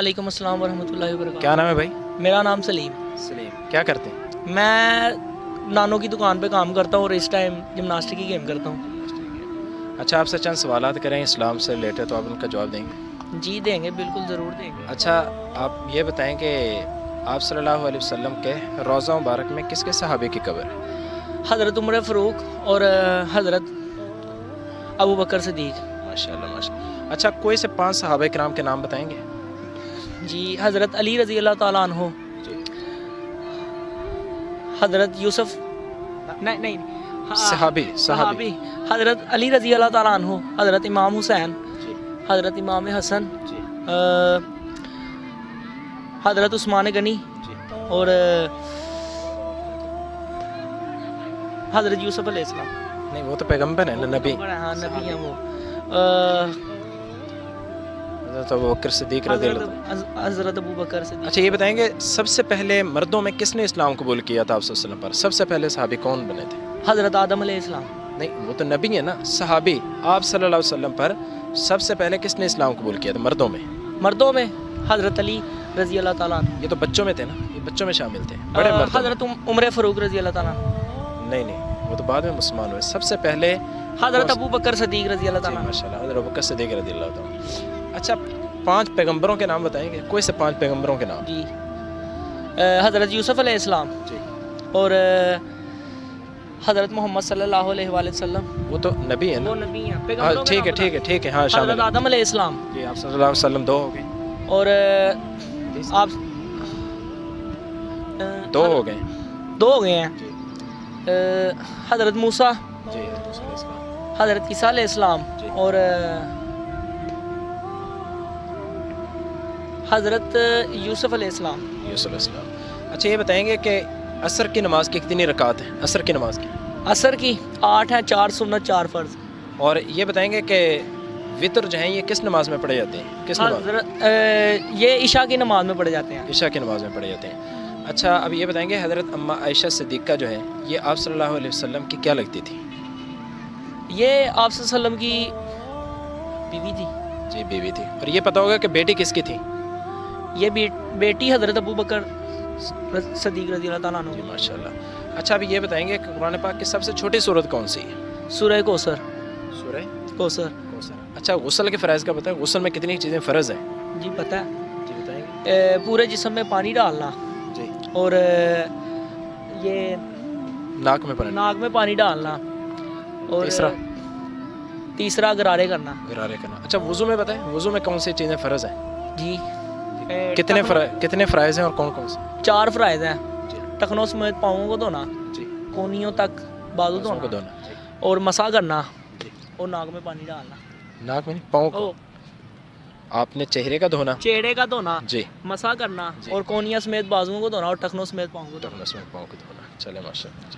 वालेकुम अस्सलाम वरहमतुल्लाहि वबरकातुहू। क्या नाम है भाई? मेरा नाम सलीम। सलीम। क्या करते हैं? मैं नानों की दुकान पे काम करता हूँ और इस टाइम जिमनास्टिक की गेम करता हूँ। अच्छा, आपसे चंद सवालात करें इस्लाम से रिलेटेड, तो आप उनका जवाब देंगे? जी देंगे, बिल्कुल ज़रूर देंगे। अच्छा, आप ये बताएं कि आप सल्लल्लाहु अलैहि वसल्लम के रोज़ा मुबारक में किस किस सहाबे की कब्र है? हज़रत उमर फ़ारूक और हज़रत अबू बकर सिद्दीक़। माशाल्लाह माशाल्लाह। अच्छा, कोई से 5 सहाबा किराम के नाम बताएंगे? जी, हज़रत अली रज़ी अल्लाह ताला अन्हो, जी। हज़रत यूसुफ, नहीं सहाबी सहाबी। हज़रत अली रज़ी अल्लाह ताला अन्हो, हज़रत इमाम हुसैन, जी हज़रत इमाम हसन, जी हज़रत उस्मान गनी जी। और हज़रत यूसुफ अलैहिस्सलाम। नहीं, वो तो पैगंबर है ना, नबी। हाँ, नबी हैं वो। तो वो बकर सिद्दीक रज़ी अल्लाह। हज़रत अबू बकर सिद्दीक़। अच्छा, ये बताएंगे सबसे पहले मर्दों में किसने इस्लाम कबूल किया था आप सल्लल्लाहु अलैहि वसल्लम पर? सबसे पहले सहाबी कौन बने थे? हज़रत आदम अलैहिस्सलाम। नहीं, वो तो नबी है ना। सहाबी आप सल्लल्लाहु अलैहि वसल्लम पर सबसे पहले किसने इस्लाम कबूल किया था मर्दों में? मर्दों में हज़रत अली रज़ी अल्लाह ताला अन्हु। ये तो बच्चों में थे ना, ये बच्चों में शामिल थे, बड़े मर्दों में। हज़रत उमर फ़ारूक रज़ी अल्लाह ताला अन्हु। नहीं नहीं, वो तो बाद में मुसलमान हुए। सबसे पहले हज़रत अबू बकर सिद्दीक़ रज़ी अल्लाह ताला अन्हु। माशाल्लाह, हज़रत अबू बकर सिद्दीक़ रज़ी अल्लाह ताला। अच्छा, 5 पैगंबरों के नाम बताएंगे, कोई से 5 पैगंबरों के नाम? जी, हज़रत यूसुफ अलैहिस्सलाम जी। और हज़रत मोहम्मद सल्लल्लाहु अलैहि वसल्लम। वो तो नबी है ना। वो नबी हैं। हाँ, ठीक है ठीक है ठीक है, हाँ शामिल हज़रत है। आदम अलैहिस्सलाम जी, आप सल्लल्लाहु अलैहि वसल्लम 2 हो गए। और आप 2 हो गए। 2 हो गए हैं। जी हज़रत मूसा, जी, हज़रत ईसा अलैहिस्सलाम जी। और हज़रत यूसुफ अलैहिस्सलाम। यूसुफ अलैहिस्सलाम। अच्छा, ये बताएंगे कि असर की नमाज की कितनी रकात है? असर की नमाज की असर की 8 है, 4 सुन्नत 4 फ़र्ज़। और ये बताएंगे कि वितर जो है ये किस नमाज में पढ़े जाते हैं? किस नमाज? हज़रत ये इशा की नमाज में पढ़े जाते हैं। इशा की नमाज में पढ़े जाते हैं। अच्छा, अब ये बताएंगे हज़रत अम्मा आयशा सिद्दीक़ा जो है ये आप सल्लल्लाहु अलैहि वसल्लम की क्या लगती थी? ये आप सल्लल्लाहु अलैहि वसल्लम की बीवी थी। जी, बीवी थी। और ये पता होगा कि बेटी किसकी थी? ये बेटी हज़रत अबू बकर सिद्दीक़ रज़ी अल्लाह ताला अन्हु। जी माशाल्लाह। अच्छा, अब ये बताएंगे कि कुरान पाक की सबसे छोटी सूरत कौन सी है? सूरह कौसर। सूरह कौसर। अच्छा, गुस्ल के फ़राइज़ का बताएं, गुस्ल में कितनी चीज़ें फ़र्ज़ हैं? जी पता है। जी बताएंगे। पूरे जिस्म में पानी डालना जी। और ये नाक में पानी, नाक में पानी डालना और तीसरा गरारे करना। गरारे करना। अच्छा, वज़ू में बताएं, वज़ू में कौन सी चीज़ें फ़र्ज़ हैं? जी, कितने फ़राइज़ हैं और कौन कौन से? 4 फ़राइज़ हैं। जी टखनों समेत पाँवों को धोना, जी, कोहनियों तक बाजू को धोना धोना। जी और मसा करना जी। और नाक में पानी डालना। नाक में नहीं, पाँव को। ओ, आपने चेहरे का धोना। चेहरे का धोना, जी। मसा करना जी। और कोहनियाँ समेत बाजुओं को धोना और टखनों समेत पाँवों को धोना। पाँव को धोना। चले माशाल्लाह।